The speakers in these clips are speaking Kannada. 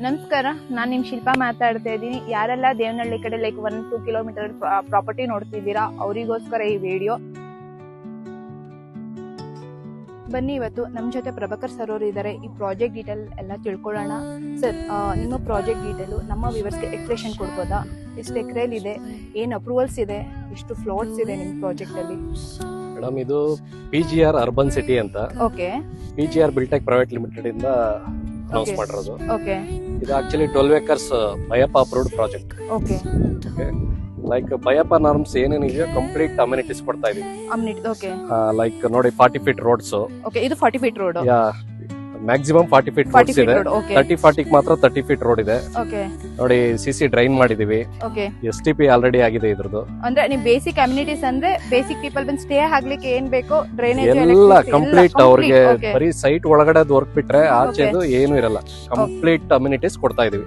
ನಮಸ್ಕಾರ, ನಾನು ನಿಮ್ ಶಿಲ್ಪಾ ಮಾತಾಡ್ತಾ ಇದ್ದೀನಿ. ಯಾರೆಲ್ಲ ದೇವನಹಳ್ಳಿ ಕಡೆ ಲೈಕ್ 1-2 ಕಿಲೋಮೀಟರ್ ಪ್ರಾಪರ್ಟಿ ನೋಡ್ತಿದ್ದೀರಾ ಅವರಿಗೋಸ್ಕರ ಈ ವಿಡಿಯೋ. ಬನ್ನಿ, ಇವತ್ತು ನಮ್ ಜೊತೆ ಪ್ರಭಾಕರ್ ಸರ್ ಅವರು ಇದ್ದಾರೆ. ಈ ಪ್ರಾಜೆಕ್ಟ್ ಡೀಟೇಲ್ ಎಲ್ಲ ತಿಳ್ಕೊಳ್ಳೋಣ. ಸರ್, ನಿಮ್ಮ ಪ್ರಾಜೆಕ್ಟ್ ಡೀಟೇಲು ನಮ್ಮ ವ್ಯೂವರ್ಸ್ಗೆ ಎಕ್ಸ್ಪ್ಲೇಷನ್ ಕೊಡ್ಬೋದಾ? ಎಷ್ಟು ಎಕರೆಲ್ ಇದೆ, ಏನ್ ಅಪ್ರೂವಲ್ಸ್ ಇದೆ, ಎಷ್ಟು ಫ್ಲೋಟ್ಸ್ ಇದೆ ನಿಮ್ ಪ್ರಾಜೆಕ್ಟ್ ಅಲ್ಲಿ? ಮೇಡಮ್, ಇದು PGR ಅರ್ಬನ್ ಸಿಟಿ ಅಂತ. Okay. PGR Biltech private limited ಇಂದ ಅನೌನ್ಸ್ ಮಾಡಿರೋದು. ಓಕೆ. ಇದು actually 12 acres BIAPPA approved project. Okay. Like BIAPPA norms ಏನೇನಿದೆಯೋ ಕಂಪ್ಲೀಟ್ ಅಮ್ಯುನಿಟೀಸ್ ಕೊಡ್ತಾ ಇದೀವಿ. ಓಕೆ. ಲೈಕ್ ನೋಡಿ 40 feet ರೋಡ್ಸ್. ಓಕೆ, ಇದು 40 feet road. Maximum 40 feet roads ಇದೆ. 30-40 ಮಾತ್ರ 30 feet ರೋಡ್ ಇದೆ. ಓಕೆ. ನೋಡಿ, CC ಡ್ರೈನ್ ಮಾಡಿದೀವಿ. ಓಕೆ. STP ಆಲ್ರೆಡಿ ಆಗಿದೆ ಇದ್ರದ್ದು. ಅಂದ್ರೆ ನೀವು ಬೇಸಿಕ್ ಅಮ್ಯುನಿಟೀಸ್ ಅಂದ್ರೆ ಬೇಸಿಕ್ ಪೀಪಲ್ ಬಂದು ಸ್ಟೇ ಆಗ್ಲಿಕ್ಕೆ ಏನ್ ಬೇಕೋ ಡ್ರೈನೇಜ್ ಎಲ್ಲ ಕಂಪ್ಲೀಟ್ ಅವ್ರಿಗೆ ಬರೀ ಸೈಟ್ ಒಳಗಡೆ ವರ್ಕ್ ಬಿಟ್ರೆ ಆಚೆದು ಏನು ಇರಲ್ಲ. ಕಂಪ್ಲೀಟ್ ಅಮ್ಯುನಿಟೀಸ್ ಕೊಡ್ತಾ ಇದೀವಿ.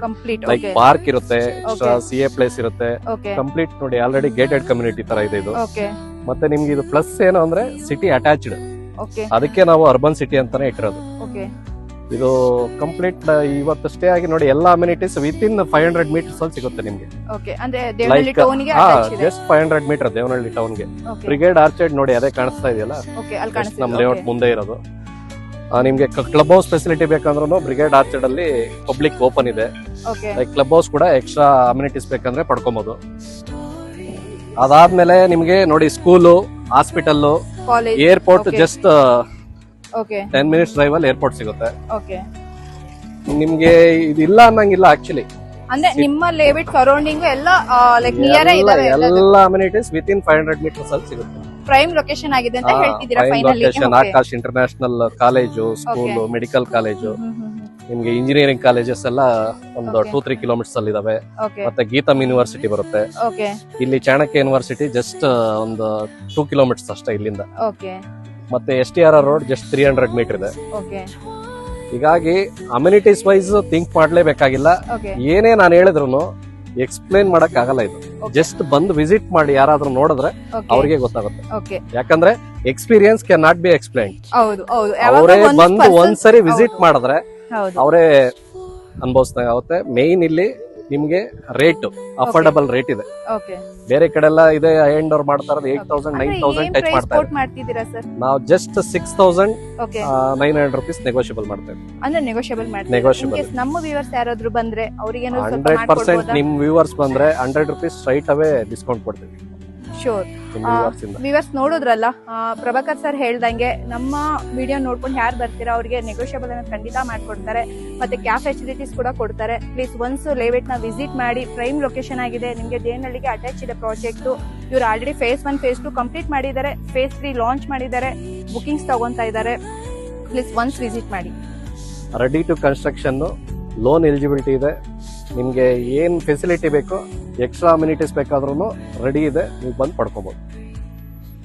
ಲೈಕ್ ಪಾರ್ಕ್ ಇರುತ್ತೆ, ಎಕ್ಸ್ಟ್ರಾ CA ಪ್ಲೇಸ್ ಇರುತ್ತೆ. ಕಂಪ್ಲೀಟ್ ನೋಡಿ, ಆಲ್ರೆಡಿ ಗೇಟೆಡ್ ಕಮ್ಯುನಿಟಿ ತರ ಇದೆ ಇದು. ಮತ್ತೆ ನಿಮ್ಗೆ ಇದು ಪ್ಲಸ್ ಏನು ಅಂದ್ರೆ ಸಿಟಿ ಅಟ್ಯಾಚ್ಡ್. ಅದಕ್ಕೆ ನಾವು ಅರ್ಬನ್ ಸಿಟಿ ಅಂತಾನೆ ಇಟ್ಟಿರೋದು. ಇದು ಕಂಪ್ಲೀಟ್ ಇವತ್ತು ಸ್ಟೇ ಆಗಿ ನೋಡಿ ಎಲ್ಲ ಅಮ್ಯುನಿಟೀಸ್ ವಿತಿನ್ 500 meters ಅಲ್ಲಿ ಸಿಗುತ್ತೆ ನಿಮ್ಗೆ. ಜಸ್ಟ್ 500 meter ದೇವನಹಳ್ಳಿ ಟೌನ್ ಗೆ. ಬ್ರಿಗೇಡ್ ಆರ್ಚರ್ಡ್ ನೋಡಿ, ಅದೇ ಕಾಣಿಸ್ತಾ ಇದೆಯಲ್ಲ, ನಮ್ ಲೇಔಟ್ ಮುಂದೆ ಇರೋದು. ನಿಮ್ಗೆ ಕ್ಲಬ್ ಹೌಸ್ ಫೆಸಿಲಿಟಿ ಬೇಕಂದ್ರೂ ಬ್ರಿಗೇಡ್ ಆರ್ಚರ್ಡ್ ಅಲ್ಲಿ ಪಬ್ಲಿಕ್ ಓಪನ್ ಇದೆ. ಲೈಕ್ ಕ್ಲಬ್ ಹೌಸ್ ಕೂಡ ಎಕ್ಸ್ಟ್ರಾ ಅಮ್ಯುನಿಟೀಸ್ ಬೇಕಂದ್ರೆ ಪಡ್ಕೊಬಹುದು. ಅದಾದ್ಮೇಲೆ ನಿಮ್ಗೆ ನೋಡಿ school, hospital, airport just 10 minutes drive ಅಲ್ಲಿ ಏರ್ಪೋರ್ಟ್ ಸಿಗುತ್ತೆ. ನಿಮ್ಗೆ ಇದಿಲ್ಲ ಅನ್ನಂಗಿಲ್ಲ ಆಕ್ಚುಲಿ. ಅಂದ್ರೆ ನಿಮ್ಮ ಲೇಔಟ್ ಸರೌಂಡಿಂಗ್ ಎಲ್ಲ ಲೈಕ್ ನಿಯರ್ ಇದಾವೆ. ಎಲ್ಲ ಅಮ್ಯುನಿಟೀಸ್ ವಿತಿನ್ 500 meters ಅಲ್ಲಿ ಸಿಗುತ್ತೆ. ಪ್ರೈಮ್ ಲೊಕೇಶನ್ ಆಗಿದೆ ಅಂತ ಹೇಳ್ತಿದ್ದೀರಾ finally. Akash international college, school, medical college, ನಿಮ್ಗೆ ಇಂಜಿನಿಯರಿಂಗ್ ಕಾಲೇಜಸ್ ಎಲ್ಲ ಒಂದು 2-3 kilometers ಅಲ್ಲಿ ಇದಾವೆ. ಮತ್ತೆ ಗೀತಮ್ ಯೂನಿವರ್ಸಿಟಿ ಬರುತ್ತೆ. ಇಲ್ಲಿ ಚಾಣಕ್ಯ ಯೂನಿವರ್ಸಿಟಿ ಜಸ್ಟ್ ಒಂದು 2 kilometers ಅಷ್ಟೇ ಇಲ್ಲಿಂದ. ಮತ್ತೆ STR ರೋಡ್ ಜಸ್ಟ್ 300 meter ಇದೆ. ಹೀಗಾಗಿ ಅಮ್ಯುನಿಟೀಸ್ ವೈಸ್ ಥಿಂಕ್ ಮಾಡ್ಲೇಬೇಕಾಗಿಲ್ಲ. ಏನೇ ನಾನು ಹೇಳಿದ್ರು ಎಕ್ಸ್ಪ್ಲೇನ್ ಮಾಡಕ್ ಆಗಲ್ಲ. ಇದು ಜಸ್ಟ್ ಬಂದು ವಿಸಿಟ್ ಮಾಡಿ ಯಾರಾದ್ರೂ ನೋಡಿದ್ರೆ ಅವ್ರಿಗೆ ಗೊತ್ತಾಗುತ್ತೆ. ಯಾಕಂದ್ರೆ experience can not be explain. ಅವರೇ ಬಂದು ಒಂದ್ಸರಿ ವಿಸಿಟ್ ಮಾಡಿದ್ರೆ ಅವರೇ ಅನುಭವಿಸ್ತಾಗುತ್ತೆ. ಮೇನ್ ಇಲ್ಲಿ ನಿಮ್ಗೆ ರೇಟ್ ಅಫೋರ್ಡಬಲ್ ರೇಟ್ ಇದೆ. ಬೇರೆ ಕಡೆ ಎಲ್ಲ ಇದೆ ಹೈಯೆಂಡ್ ಅವ್ರು ಮಾಡ್ತಾ ಇರೋದು 8,000 9,000 ಟಚ್ ಮಾಡ್ತಾರೆ. ನಾವು ಜಸ್ಟ್ 6,900 rupees ನೆಗೋಷಿಯಬಲ್ ಮಾಡ್ತೇವೆ. ಅಂದ್ರೆ ನೆಗೋಷಿಯಬಲ್. ನಮ್ಮ ವ್ಯೂವರ್ಸ್ ಯಾರಾದ್ರೂ ಬಂದ್ರೆ ಅವರಿಗೆ 100% ನಿಮ್ ವ್ಯೂವರ್ಸ್ ಬಂದ್ರೆ 100 rupees ಸ್ಟ್ರೈಟ್ ಅವೇ ಡಿಸ್ಕೌಂಟ್ ಕೊಡ್ತೀವಿ. ಶೋರ್. ವ್ಯೂವರ್ಸ್ ನೋಡಿದ್ರಲ್ಲ, ಪ್ರಭಾಕರ್ ಸರ್ ಹೇಳ್ದಂಗೆ ನಮ್ಮ ವಿಡಿಯೋ ನೋಡ್ಕೊಂಡು ಯಾರು ಬರ್ತೀರಾ ಅವ್ರಿಗೆ ನೆಗೋಷಿಯಬಲ್ ಅನ್ನ ಖಂಡಿತ ಮಾಡ್ಕೊಡ್ತಾರೆ. ಮತ್ತೆ ಕ್ಯಾಬ್ ಫೆಸಿಲಿಟೀಸ್ ಕೂಡ ಕೊಡ್ತಾರೆ. ಪ್ಲೀಸ್ ಒನ್ಸ್ ಲೇಔಟ್ ನ ವಿಸಿಟ್ ಮಾಡಿ. ಪ್ರೈಮ್ ಲೊಕೇಶನ್ ಆಗಿದೆ, ನಿಮ್ಗೆ ದೇವನಹಳ್ಳಿಗೆ ಅಟ್ಯಾಚ್ ಇದೆ ಪ್ರಾಜೆಕ್ಟ್. ಇವ್ರು ಆಲ್ರೆಡಿ phase 1 phase 2 ಕಂಪ್ಲೀಟ್ ಮಾಡಿದ್ದಾರೆ. phase 3 ಲಾಂಚ್ ಮಾಡಿದ್ದಾರೆ. ಬುಕಿಂಗ್ಸ್ ತಗೊಂತಾ ಇದ್ದಾರೆ. ಪ್ಲೀಸ್ ಒನ್ಸ್ ವಿಸಿಟ್ ಮಾಡಿ. Ready to construction, loan eligibility ಇದೆ. ನಿಮ್ಗೆ ಏನ್ ಫೆಸಿಲಿಟಿ ಬೇಕೋ, ಎಕ್ಸ್ಟ್ರಾ ಅಮ್ಯುನಿಟೀಸ್ ಬೇಕಾದ್ರೂ ರೆಡಿ ಇದೆ, ನೀವು ಬಂದು ಪಡ್ಕೋಬಹುದು.